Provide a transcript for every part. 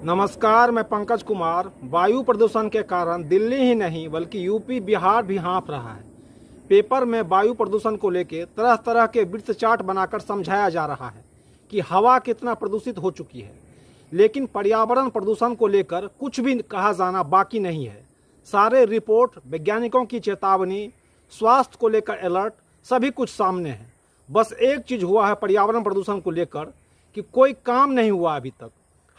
नमस्कार, मैं पंकज कुमार। वायु प्रदूषण के कारण दिल्ली ही नहीं बल्कि यूपी बिहार भी हाँफ रहा है। पेपर में वायु प्रदूषण को लेकर तरह तरह के वृत्त चार्ट बनाकर समझाया जा रहा है कि हवा कितना प्रदूषित हो चुकी है, लेकिन पर्यावरण प्रदूषण को लेकर कुछ भी कहा जाना बाकी नहीं है। सारे रिपोर्ट, वैज्ञानिकों की चेतावनी, स्वास्थ्य को लेकर अलर्ट, सभी कुछ सामने है। बस एक चीज़ हुआ है पर्यावरण प्रदूषण को लेकर कि कोई काम नहीं हुआ अभी तक।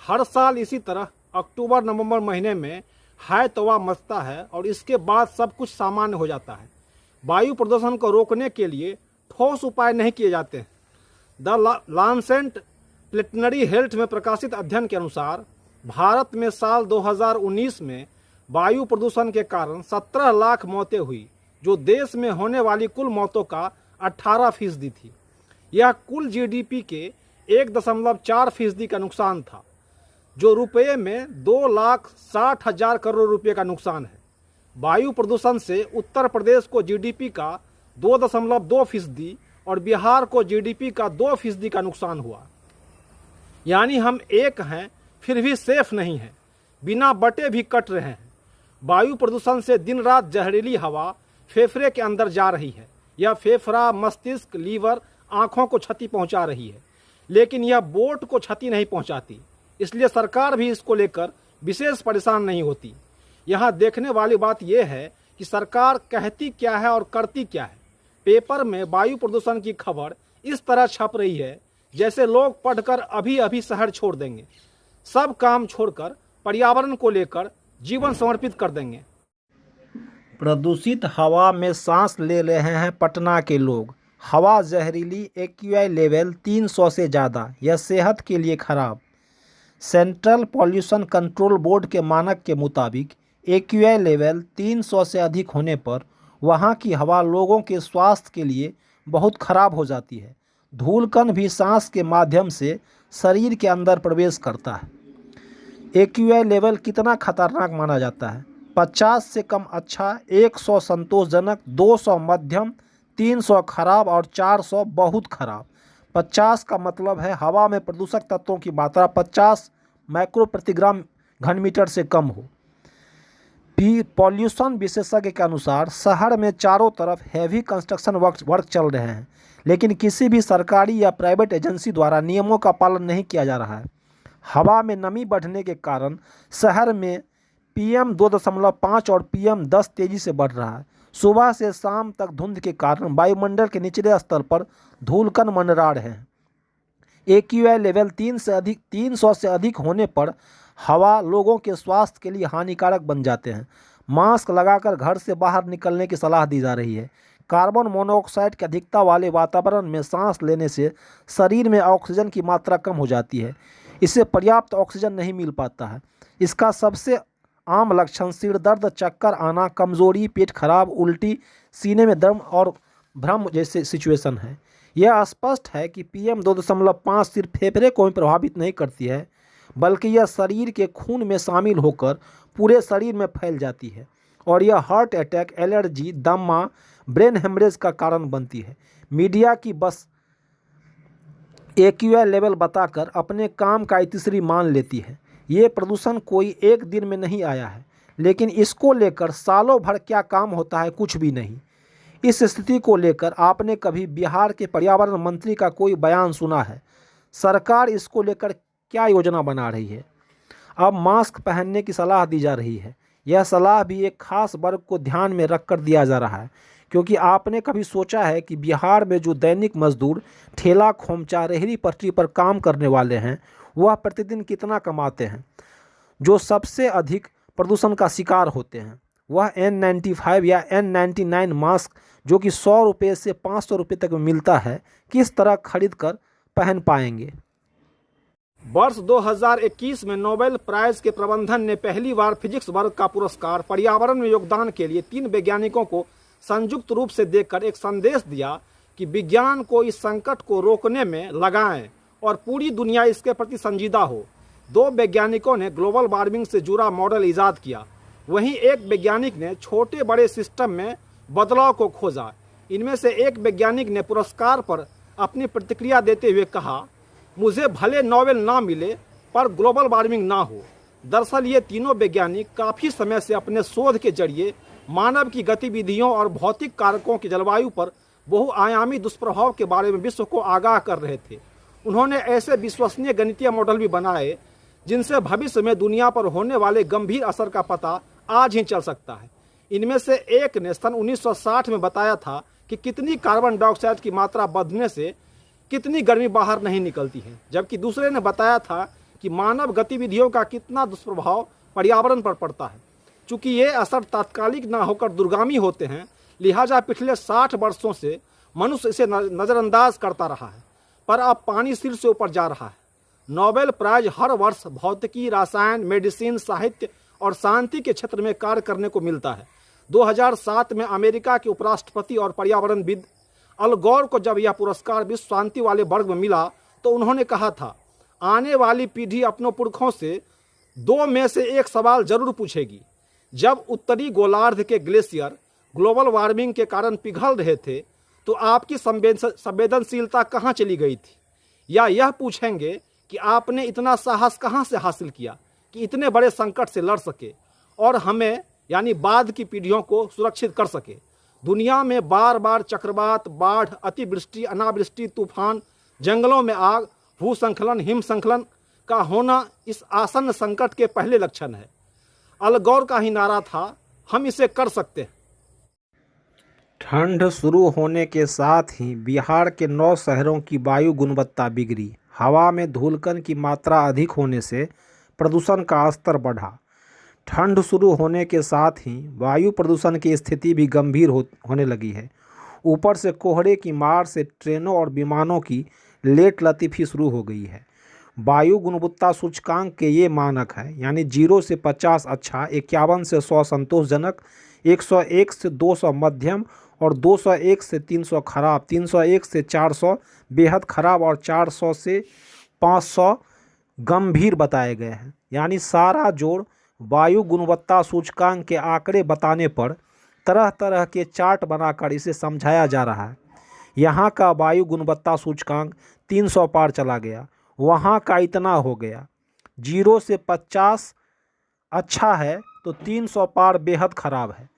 हर साल इसी तरह अक्टूबर नवंबर महीने में हाय तौबा मचता है और इसके बाद सब कुछ सामान्य हो जाता है। वायु प्रदूषण को रोकने के लिए ठोस उपाय नहीं किए जाते हैं। द लांसेट प्लेटनरी हेल्थ में प्रकाशित अध्ययन के अनुसार भारत में साल 2019 में वायु प्रदूषण के कारण 17 लाख मौतें हुई, जो देश में होने वाली कुल मौतों का 18% थी। यह कुल जीडीपी के 1.4% का नुकसान था, जो रुपये में 2,60,000 करोड़ रुपए का नुकसान है। वायु प्रदूषण से उत्तर प्रदेश को जीडीपी का 2.2% और बिहार को जीडीपी का 2% का नुकसान हुआ। यानी हम एक हैं फिर भी सेफ नहीं हैं, बिना बटे भी कट रहे हैं। वायु प्रदूषण से दिन रात जहरीली हवा फेफड़े के अंदर जा रही है। यह फेफड़ा, मस्तिष्क, लीवर, आँखों को क्षति पहुँचा रही है, लेकिन यह बोट को क्षति नहीं पहुँचाती। इसलिए सरकार भी इसको लेकर विशेष परेशान नहीं होती। यहाँ देखने वाली बात यह है कि सरकार कहती क्या है और करती क्या है। पेपर में वायु प्रदूषण की खबर इस तरह छप रही है जैसे लोग पढ़कर अभी अभी शहर छोड़ देंगे, सब काम छोड़कर पर्यावरण को लेकर जीवन समर्पित कर देंगे। प्रदूषित हवा में सांस ले रहे हैं पटना के लोग। हवा जहरीली, एक्यूआई लेवल 300 से ज़्यादा, यह सेहत के लिए खराब। सेंट्रल पॉल्यूशन कंट्रोल बोर्ड के मानक के मुताबिक एक्यूआई लेवल 300 से अधिक होने पर वहाँ की हवा लोगों के स्वास्थ्य के लिए बहुत खराब हो जाती है। धूलकण भी सांस के माध्यम से शरीर के अंदर प्रवेश करता है। एक्यूआई लेवल कितना खतरनाक माना जाता है? 50 से कम अच्छा, 100 संतोषजनक, 200 मध्यम, 300 खराब और 400 बहुत खराब। 50 का मतलब है हवा में प्रदूषक तत्वों की मात्रा 50 माइक्रो प्रति ग्राम घन मीटर से कम हो। पॉल्यूशन विशेषज्ञ के अनुसार शहर में चारों तरफ हैवी कंस्ट्रक्शन वर्क चल रहे हैं, लेकिन किसी भी सरकारी या प्राइवेट एजेंसी द्वारा नियमों का पालन नहीं किया जा रहा है। हवा में नमी बढ़ने के कारण शहर में PM 2.5 और PM 10 तेजी से बढ़ रहा है। सुबह से शाम तक धुंध के कारण वायुमंडल के निचले स्तर पर धूलकण मंडरा रहे हैं। एक्यूआई लेवल 300 से अधिक होने पर हवा लोगों के स्वास्थ्य के लिए हानिकारक बन जाते हैं। मास्क लगाकर घर से बाहर निकलने की सलाह दी जा रही है। कार्बन मोनोऑक्साइड की अधिकता वाले वातावरण में सांस लेने से शरीर में ऑक्सीजन की मात्रा कम हो जाती है। इससे पर्याप्त ऑक्सीजन नहीं मिल पाता है। इसका सबसे आम लक्षण सिर दर्द, चक्कर आना, कमजोरी, पेट खराब, उल्टी, सीने में दर्द और भ्रम जैसे सिचुएशन है। यह स्पष्ट है कि PM 2.5 सिर्फ फेफड़े को ही प्रभावित नहीं करती है, बल्कि यह शरीर के खून में शामिल होकर पूरे शरीर में फैल जाती है और यह हार्ट अटैक, एलर्जी, दमा, ब्रेन हेमरेज का कारण बनती है। मीडिया की बस एक्यूआई लेवल बताकर अपने काम का इतिश्री मान लेती है। ये प्रदूषण कोई एक दिन में नहीं आया है, लेकिन इसको लेकर सालों भर क्या काम होता है, कुछ भी नहीं। इस स्थिति को लेकर आपने कभी बिहार के पर्यावरण मंत्री का कोई बयान सुना है? सरकार इसको लेकर क्या योजना बना रही है? अब मास्क पहनने की सलाह दी जा रही है। यह सलाह भी एक खास वर्ग को ध्यान में रखकर दिया जा रहा है, क्योंकि आपने कभी सोचा है कि बिहार में जो दैनिक मजदूर ठेला, खोमचा, रेहड़ी पटरी पर काम करने वाले हैं, वह प्रतिदिन कितना कमाते हैं? जो सबसे अधिक प्रदूषण का शिकार होते हैं, वह N95 या N99 मास्क, जो कि 100 रुपये से 500 रुपये तक में मिलता है, किस तरह खरीद कर पहन पाएंगे? वर्ष 2021 में नोबेल प्राइज के प्रबंधन ने पहली बार फिजिक्स वर्ग का पुरस्कार पर्यावरण में योगदान के लिए 3 वैज्ञानिकों को संयुक्त रूप से देकर एक संदेश दिया कि विज्ञान को इस संकट को रोकने में लगाएं और पूरी दुनिया इसके प्रति संजीदा हो। 2 वैज्ञानिकों ने ग्लोबल वार्मिंग से जुड़ा मॉडल ईजाद किया, वहीं एक वैज्ञानिक ने छोटे बड़े सिस्टम में बदलाव को खोजा। इनमें से एक वैज्ञानिक ने पुरस्कार पर अपनी प्रतिक्रिया देते हुए कहा, मुझे भले नोबेल ना मिले, पर ग्लोबल वार्मिंग ना हो। दरअसल ये तीनों वैज्ञानिक काफ़ी समय से अपने शोध के जरिए मानव की गतिविधियों और भौतिक कारकों की जलवायु पर बहुआयामी दुष्प्रभाव के बारे में विश्व को आगाह कर रहे थे। उन्होंने ऐसे विश्वसनीय गणितीय मॉडल भी बनाए जिनसे भविष्य में दुनिया पर होने वाले गंभीर असर का पता आज ही चल सकता है। इनमें से एक ने सन 1960 में बताया था कि कितनी कार्बन डाइऑक्साइड की मात्रा बढ़ने से कितनी गर्मी बाहर नहीं निकलती है, जबकि दूसरे ने बताया था कि मानव गतिविधियों का कितना दुष्प्रभाव पर्यावरण पर पड़ता है। चूँकि ये असर तात्कालिक ना होकर दूरगामी होते हैं, लिहाजा पिछले 60 वर्षों से मनुष्य इसे नज़रअंदाज करता रहा है, पर अब पानी सिर से ऊपर जा रहा है। नोबेल प्राइज हर वर्ष भौतिकी, रसायन, मेडिसिन, साहित्य और शांति के क्षेत्र में कार्य करने को मिलता है। 2007 में अमेरिका के उपराष्ट्रपति और पर्यावरणविद अल गौर को जब यह पुरस्कार विश्व शांति वाले वर्ग में मिला तो उन्होंने कहा था, आने वाली पीढ़ी अपनों पुरखों से दो में से एक सवाल जरूर पूछेगी। जब उत्तरी गोलार्ध के ग्लेशियर ग्लोबल वार्मिंग के कारण पिघल रहे थे तो आपकी संवेदनशीलता कहाँ चली गई थी? या यह पूछेंगे कि आपने इतना साहस कहाँ से हासिल किया कि इतने बड़े संकट से लड़ सके और हमें यानी बाद की पीढ़ियों को सुरक्षित कर सके। दुनिया में बार बार चक्रवात, बाढ़, अतिवृष्टि, अनावृष्टि, तूफान, जंगलों में आग, भूस्खलन, हिमस्खलन का होना इस आसन्न संकट के पहले लक्षण है। अल गौर का ही नारा था, हम इसे कर सकते हैं। ठंड शुरू होने के साथ ही बिहार के 9 शहरों की वायु गुणवत्ता बिगड़ी। हवा में धूलकण की मात्रा अधिक होने से प्रदूषण का स्तर बढ़ा। ठंड शुरू होने के साथ ही वायु प्रदूषण की स्थिति भी गंभीर होने लगी है। ऊपर से कोहरे की मार से ट्रेनों और विमानों की लेट लतीफ़ी शुरू हो गई है। वायु गुणवत्ता सूचकांक के ये मानक है, यानी 0 से 50 अच्छा, 51 से 100 संतोषजनक, 101 से 200 मध्यम और 201 से 300 खराब, 301 से 400 बेहद खराब और 400 से 500 गंभीर बताए गए हैं। यानी सारा जोड़ वायु गुणवत्ता सूचकांक के आंकड़े बताने पर तरह तरह के चार्ट बनाकर इसे समझाया जा रहा है। यहाँ का वायु गुणवत्ता सूचकांक 300 पार चला गया, वहाँ का इतना हो गया। 0 से 50 अच्छा है तो 300 पार बेहद खराब है।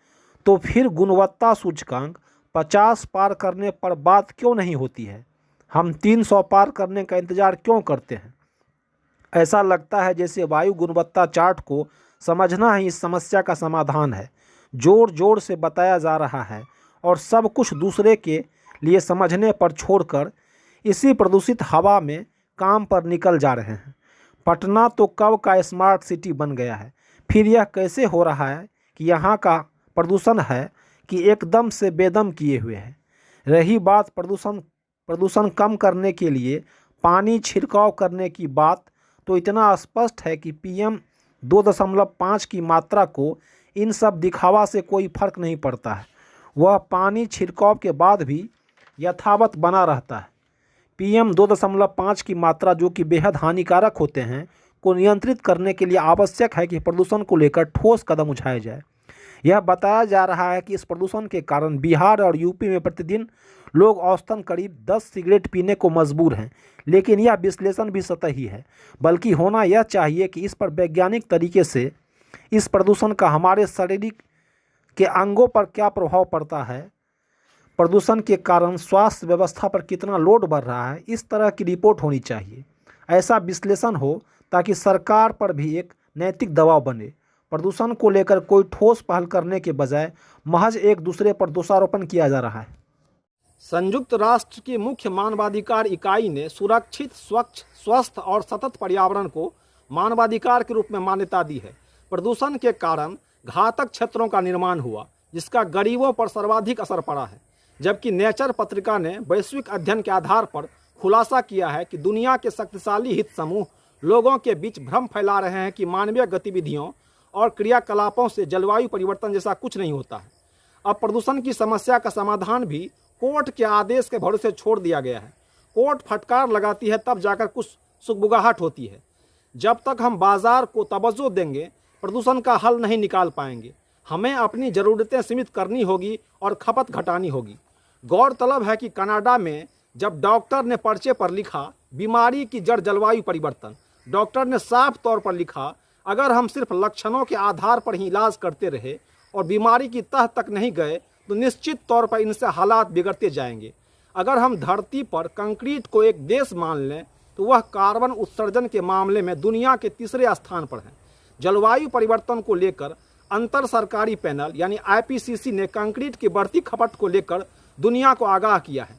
तो फिर गुणवत्ता सूचकांक 50 पार करने पर बात क्यों नहीं होती है? हम 300 पार करने का इंतज़ार क्यों करते हैं? ऐसा लगता है जैसे वायु गुणवत्ता चार्ट को समझना ही इस समस्या का समाधान है। जोर जोर से बताया जा रहा है और सब कुछ दूसरे के लिए समझने पर छोड़कर इसी प्रदूषित हवा में काम पर निकल जा रहे हैं। पटना तो कब का स्मार्ट सिटी बन गया है, फिर यह कैसे हो रहा है कि यहाँ का प्रदूषण है कि एकदम से बेदम किए हुए है। रही बात प्रदूषण कम करने के लिए पानी छिड़काव करने की बात, तो इतना स्पष्ट है कि PM 2.5 की मात्रा को इन सब दिखावा से कोई फर्क नहीं पड़ता है। वह पानी छिड़काव के बाद भी यथावत बना रहता है। PM 2.5 की मात्रा, जो कि बेहद हानिकारक होते हैं, को नियंत्रित करने के लिए आवश्यक है कि प्रदूषण को लेकर ठोस कदम उठाए जाए। यह बताया जा रहा है कि इस प्रदूषण के कारण बिहार और यूपी में प्रतिदिन लोग औसतन करीब 10 सिगरेट पीने को मजबूर हैं, लेकिन यह विश्लेषण भी सतही है। बल्कि होना यह चाहिए कि इस पर वैज्ञानिक तरीके से इस प्रदूषण का हमारे शारीरिक के अंगों पर क्या प्रभाव पड़ता है, प्रदूषण के कारण स्वास्थ्य व्यवस्था पर कितना लोड बढ़ रहा है, इस तरह की रिपोर्ट होनी चाहिए। ऐसा विश्लेषण हो ताकि सरकार पर भी एक नैतिक दबाव बने। प्रदूषण को लेकर कोई ठोस पहल करने के बजाय महज एक दूसरे पर दोषारोपण किया जा रहा है। संयुक्त राष्ट्र की मुख्य मानवाधिकार इकाई ने सुरक्षित, स्वच्छ, स्वस्थ और सतत पर्यावरण को मानवाधिकार के रूप में मान्यता दी है। प्रदूषण के कारण घातक क्षेत्रों का निर्माण हुआ, जिसका गरीबों पर सर्वाधिक असर पड़ा है। जबकि नेचर पत्रिका ने वैश्विक अध्ययन के आधार पर खुलासा किया है कि दुनिया के शक्तिशाली हित समूह लोगों के बीच भ्रम फैला रहे हैं कि मानवीय गतिविधियों और क्रियाकलापों से जलवायु परिवर्तन जैसा कुछ नहीं होता है। अब प्रदूषण की समस्या का समाधान भी कोर्ट के आदेश के भरोसे छोड़ दिया गया है। कोर्ट फटकार लगाती है तब जाकर कुछ सुगबुगाहट होती है। जब तक हम बाजार को तवज्जो देंगे, प्रदूषण का हल नहीं निकाल पाएंगे। हमें अपनी ज़रूरतें सीमित करनी होगी और खपत घटानी होगी। गौरतलब है कि कनाडा में जब डॉक्टर ने पर्चे पर लिखा बीमारी की जड़ जलवायु परिवर्तन, डॉक्टर ने साफ तौर पर लिखा, अगर हम सिर्फ लक्षणों के आधार पर ही इलाज करते रहे और बीमारी की तह तक नहीं गए तो निश्चित तौर पर इनसे हालात बिगड़ते जाएंगे। अगर हम धरती पर कंक्रीट को एक देश मान लें तो वह कार्बन उत्सर्जन के मामले में दुनिया के तीसरे स्थान पर है। जलवायु परिवर्तन को लेकर अंतर सरकारी पैनल यानी IPCC ने कंक्रीट की बढ़ती खपत को लेकर दुनिया को आगाह किया है।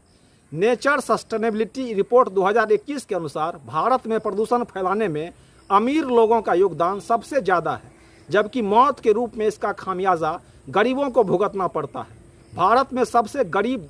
नेचर सस्टेनेबिलिटी रिपोर्ट 2021 के अनुसार भारत में प्रदूषण फैलाने में अमीर लोगों का योगदान सबसे ज़्यादा है, जबकि मौत के रूप में इसका खामियाजा गरीबों को भुगतना पड़ता है। भारत में सबसे गरीब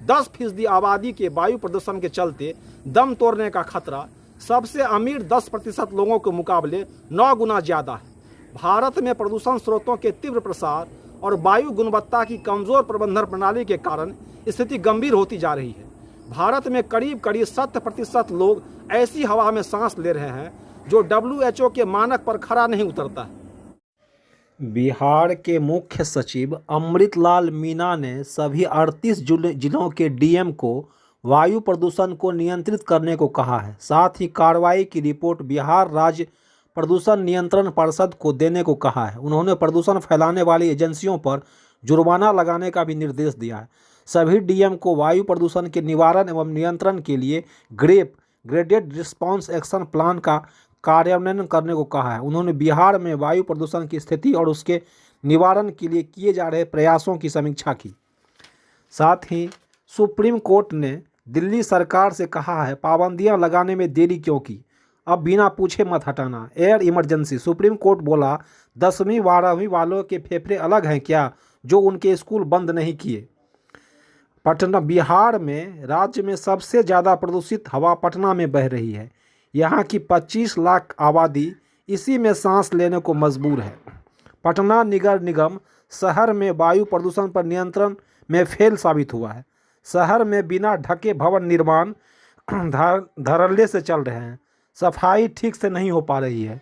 10% आबादी के वायु प्रदूषण के चलते दम तोड़ने का खतरा सबसे अमीर 10% लोगों के मुकाबले 9 गुना ज़्यादा है। भारत में प्रदूषण स्रोतों के तीव्र प्रसार और वायु गुणवत्ता की कमज़ोर प्रबंधन प्रणाली के कारण स्थिति गंभीर होती जा रही है। भारत में करीब 70% लोग ऐसी हवा में सांस ले रहे हैं जो WHO के मानक पर खरा नहीं उतरता है। बिहार के मुख्य सचिव अमृतलाल मीना ने सभी 38 जिलों के DM को वायु प्रदूषण को नियंत्रित करने को कहा है। साथ ही कार्रवाई की रिपोर्ट बिहार राज्य प्रदूषण नियंत्रण परिषद को देने को कहा है। उन्होंने प्रदूषण फैलाने वाली एजेंसियों पर जुर्माना लगाने का भी निर्देश दिया है। सभी DM को वायु प्रदूषण के निवारण एवं नियंत्रण के लिए ग्रेडेड रिस्पांस एक्शन प्लान का कार्यान्वयन करने को कहा है। उन्होंने बिहार में वायु प्रदूषण की स्थिति और उसके निवारण के लिए किए जा रहे प्रयासों की समीक्षा की। साथ ही सुप्रीम कोर्ट ने दिल्ली सरकार से कहा है, पाबंदियां लगाने में देरी क्यों की, अब बिना पूछे मत हटाना। Air emergency. सुप्रीम कोर्ट बोला, 10वीं 12वीं वालों के फेफड़े अलग हैं क्या जो उनके स्कूल बंद नहीं किए। पटना। बिहार में राज्य में सबसे ज़्यादा प्रदूषित हवा पटना में बह रही है। यहाँ की 25 लाख आबादी इसी में सांस लेने को मजबूर है। पटना नगर निगम शहर में वायु प्रदूषण पर नियंत्रण में फेल साबित हुआ है। शहर में बिना ढके भवन निर्माण धड़ल्ले से चल रहे हैं। सफाई ठीक से नहीं हो पा रही है।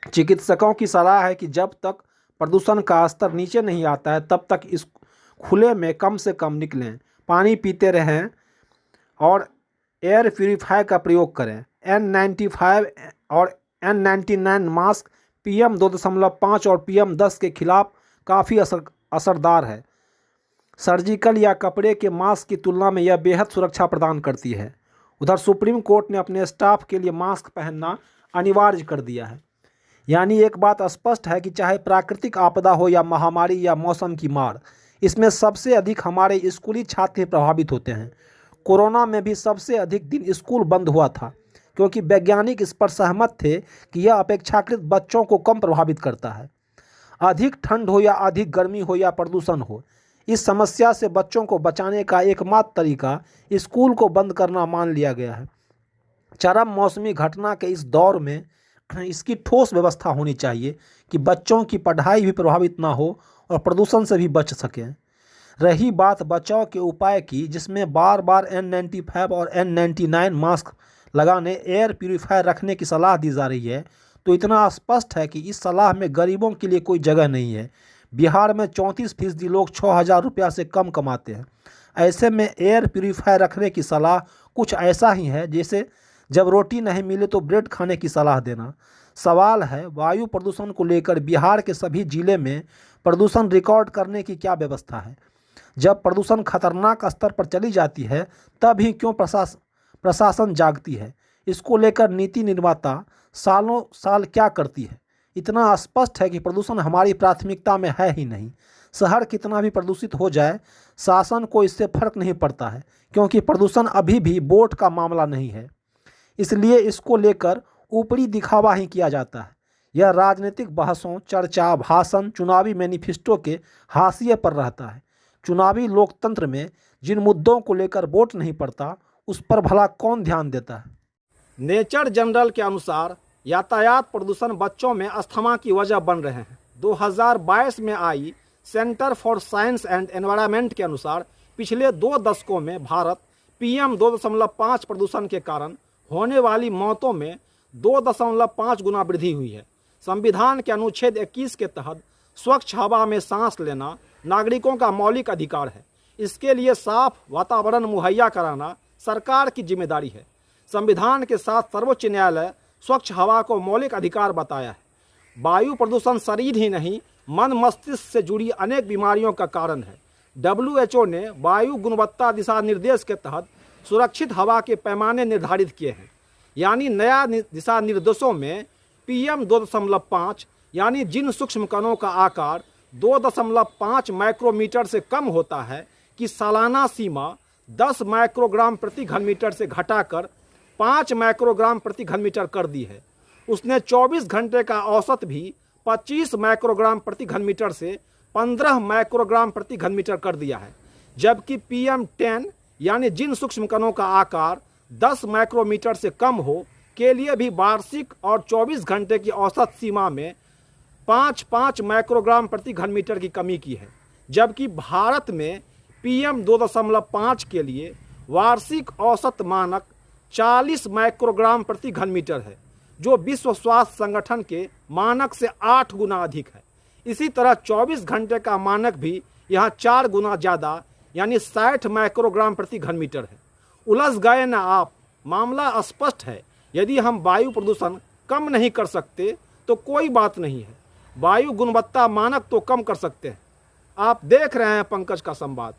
चिकित्सकों की सलाह है कि जब तक प्रदूषण का स्तर नीचे नहीं आता है तब तक इस खुले में कम से कम निकलें, पानी पीते रहें और एयर प्यूरीफायर का प्रयोग करें। N95 और N99 मास्क PM 2.5 और PM 10 के खिलाफ काफ़ी असरदार है। सर्जिकल या कपड़े के मास्क की तुलना में यह बेहद सुरक्षा प्रदान करती है। उधर सुप्रीम कोर्ट ने अपने स्टाफ के लिए मास्क पहनना अनिवार्य कर दिया है। यानी एक बात स्पष्ट है कि चाहे प्राकृतिक आपदा हो या महामारी या मौसम की मार, इसमें सबसे अधिक हमारे स्कूली छात्र प्रभावित होते हैं। कोरोना में भी सबसे अधिक दिन स्कूल बंद हुआ था क्योंकि वैज्ञानिक इस पर सहमत थे कि यह अपेक्षाकृत बच्चों को कम प्रभावित करता है। अधिक ठंड हो या अधिक गर्मी हो या प्रदूषण हो, इस समस्या से बच्चों को बचाने का एकमात्र तरीका स्कूल को बंद करना मान लिया गया है। चरम मौसमी घटना के इस दौर में इसकी ठोस व्यवस्था होनी चाहिए कि बच्चों की पढ़ाई भी प्रभावित ना हो और प्रदूषण से भी बच सकें। रही बात बचाव के उपाय की, जिसमें बार बार N95 और N99 मास्क लगाने, एयर प्यूरीफायर रखने की सलाह दी जा रही है, तो इतना स्पष्ट है कि इस सलाह में गरीबों के लिए कोई जगह नहीं है। बिहार में 34% लोग 6,000 रुपया से कम कमाते हैं। ऐसे में एयर प्यूरीफायर रखने की सलाह कुछ ऐसा ही है जैसे जब रोटी नहीं मिले तो ब्रेड खाने की सलाह देना। सवाल है, वायु प्रदूषण को लेकर बिहार के सभी जिले में प्रदूषण रिकॉर्ड करने की क्या व्यवस्था है। जब प्रदूषण खतरनाक स्तर पर चली जाती है तब ही क्यों प्रशासन जागती है। इसको लेकर नीति निर्माता सालों साल क्या करती है। इतना स्पष्ट है कि प्रदूषण हमारी प्राथमिकता में है ही नहीं। शहर कितना भी प्रदूषित हो जाए, शासन को इससे फर्क नहीं पड़ता है क्योंकि प्रदूषण अभी भी वोट का मामला नहीं है। इसलिए इसको लेकर ऊपरी दिखावा ही किया जाता है। यह राजनीतिक बहसों, चर्चा, भाषण, चुनावी मैनिफेस्टो के हाशिए पर रहता है। चुनावी लोकतंत्र में जिन मुद्दों को लेकर वोट नहीं पड़ता उस पर भला कौन ध्यान देता है। नेचर जनरल के अनुसार यातायात प्रदूषण बच्चों में अस्थमा की वजह बन रहे हैं। 2022 में आई Centre for Science and Environment के अनुसार पिछले 2 दशकों में भारत PM 2.5 प्रदूषण के कारण होने वाली मौतों में 2.5 गुना वृद्धि हुई है। संविधान के अनुच्छेद 21 के तहत स्वच्छ हवा में सांस लेना नागरिकों का मौलिक अधिकार है। इसके लिए साफ वातावरण मुहैया कराना सरकार की जिम्मेदारी है। संविधान के साथ सर्वोच्च न्यायालय स्वच्छ हवा को मौलिक अधिकार बताया है। वायु प्रदूषण शरीर ही नहीं, मन मस्तिष्क से जुड़ी अनेक बीमारियों का कारण है। WHO ने वायु गुणवत्ता दिशा निर्देश के तहत सुरक्षित हवा के पैमाने निर्धारित किए हैं। यानी नया दिशा निर्देशों में PM 2.5 यानी जिन सूक्ष्म कणों का आकार 2.5 माइक्रोमीटर से कम होता है कि सालाना सीमा 10 माइक्रोग्राम प्रति घन मीटर से घटाकर 5 माइक्रोग्राम प्रति घन मीटर कर दी है। उसने 24 घंटे का औसत भी 25 माइक्रोग्राम प्रति घन मीटर से 15 माइक्रोग्राम प्रति घन मीटर कर दिया है। जबकि PM 10 यानी जिन सूक्ष्म कणों का आकार 10 माइक्रोमीटर से कम हो के लिए भी वार्षिक और 24 घंटे की औसत सीमा में 5 माइक्रोग्राम प्रति घन मीटर की कमी की है। जबकि भारत में PM 2.5 के लिए वार्षिक औसत मानक 40 माइक्रोग्राम प्रति घन मीटर है, जो विश्व स्वास्थ्य संगठन के मानक से 8 गुना अधिक है। इसी तरह 24 घंटे का मानक भी यहाँ 4 गुना ज़्यादा यानी 60 माइक्रोग्राम प्रति घन मीटर है। उलझ गए ना आप? मामला स्पष्ट है। यदि हम वायु प्रदूषण कम नहीं कर सकते तो कोई बात नहीं है, वायु गुणवत्ता मानक तो कम कर सकते हैं। आप देख रहे हैं पंकज का संवाद।